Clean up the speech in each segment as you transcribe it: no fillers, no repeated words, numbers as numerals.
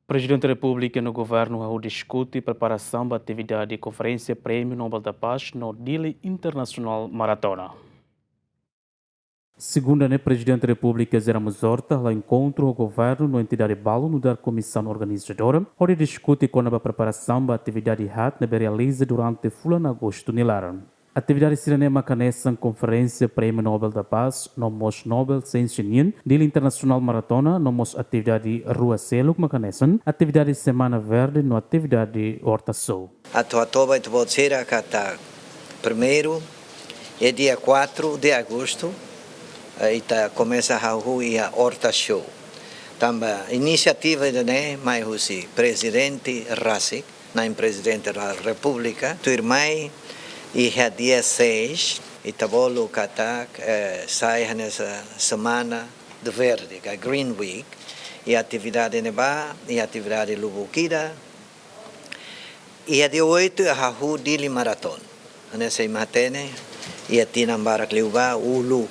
Presidente da República no governo ao discute preparação da atividade de Conferência Prêmio Nobel da Paz no Dia Internacional Maratona. Segundo o Presidente da República, Zeramos Horta, lá encontro o governo no entidade Balo no da comissão organizadora, onde discute com a preparação da atividade HAT que realiza durante fulano agosto nilaran. A atividade Siranema Canessa Conferência Prêmio Nobel da Paz, nomos Nobel Ciência Dia Internacional Maratona, nomos atividade Rua Selo Macanessan, atividade Semana Verde no atividade Horta Sul. A Toatoba e Tobocera, primeiro é dia 4 de agosto, e começa a rua e a Horta Show. Também iniciativa de mais o presidente Rasik, na presidente da República, Turmai, e é dia 6, e tabolo katak sai nessa semana de verde, a Green Week, e atividade Neba, e atividade Lubukida, e a dia 8 a rua Dili Marathon. Nessa matene, e a Tinambarak Liuba, Ulu,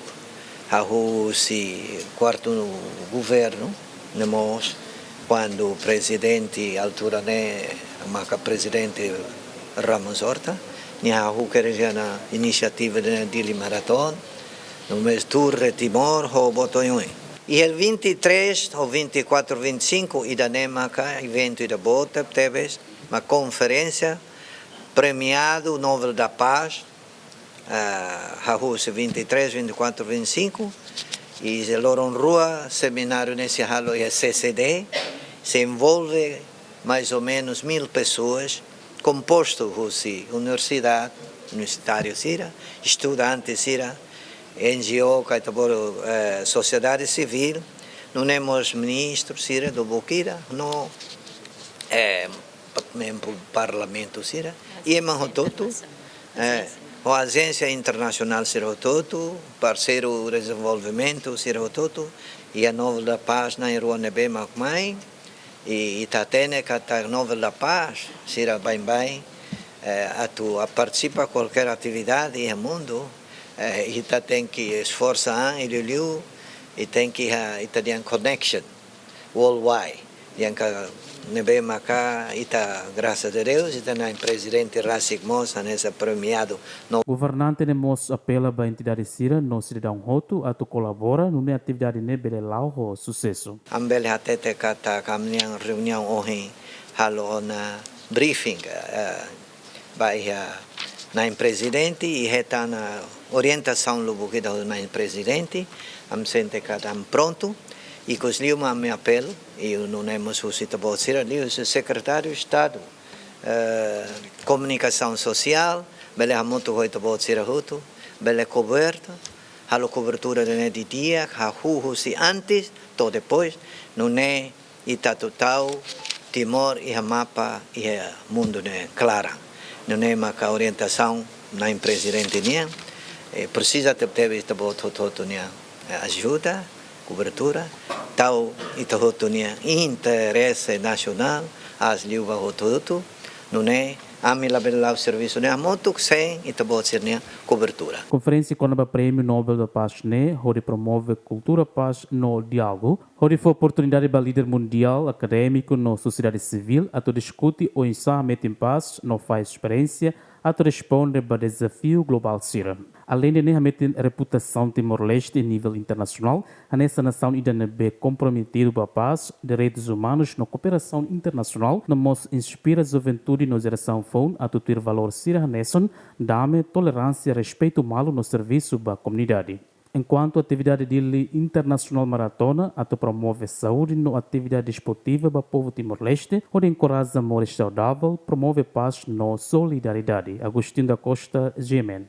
a rua se quarto governo, nemos quando o presidente altura né, a presidente Ramos Horta, a na iniciativa de Dili Marathon, no mês Turre, Timor, o Botonhoi. E el 23, o 24, 25, e da Nemaca, evento da Bota, teve uma conferência premiado Nobel da Paz, a Rússia 23, 24, 25, e se Loron Rua, seminário nesse halo e a CCD, se envolve mais ou menos 1000 pessoas, composto Rússia, universitário Sira, estudantes Sira, NGO, sociedade civil, não temos ministro Sira do Bukira, não membro do parlamento Sira, e é Mahototo, a agência internacional Sira Hototo, parceiro do desenvolvimento Sira Hototo, e a Nobel da Paz na Iruanebe Macmai, e Itatene Kata Nobel da Paz, Sira bem, a participar de qualquer atividade no mundo, e tem que esforçar e tem que ter connection worldwide. E nebe maca graças a Deus e também presidente Rasik Mosa nessa premiado. Governante nemos apela para a entidade Sira no cidadão Hoto a tu colabora numa atividade nebele lau sucesso. Ambele hatete kata kamniang reunião hoje halo na briefing vai na presidente e reta na orientação lubukida na presidente am sente kata pronto. E com os liuma me apelo, e não temos o Citabo Sira, o secretário de Estado, Comunicação Social, bele a muito Citabo Sira Hutu, bele coberta, a cobertura de dia, a rua se antes, ou depois, não é ita total, Timor e a mapa e a mundo né clara. Não é uma orientação na presidente nia, precisa ter Citabo Toto ajuda, cobertura, tal itahotonia interesse nacional, as liuva hototo, não é amilabelau serviço né moto sem itabotirnia cobertura. Conferência com o Prêmio Nobel da Paz né, onde promove cultura paz no diálogo, onde foi oportunidade para líder mundial acadêmico no sociedade civil, a discute o ensamento em paz, no faz experiência, a responde para desafio global Sira. Além de realmente reputação Timor-Leste em nível internacional, a nessa nação ainda é comprometido com a paz, direitos humanos na cooperação internacional, nos inspira a juventude na geração FON a ter valor Sira Nesson, dame tolerância e respeito humano no serviço da comunidade. Enquanto a atividade dele internacional maratona a promove saúde na atividade esportiva para o povo Timor-Leste, onde encoraja amor saudável, promove paz na solidariedade. Agostinho da Costa, Gemen.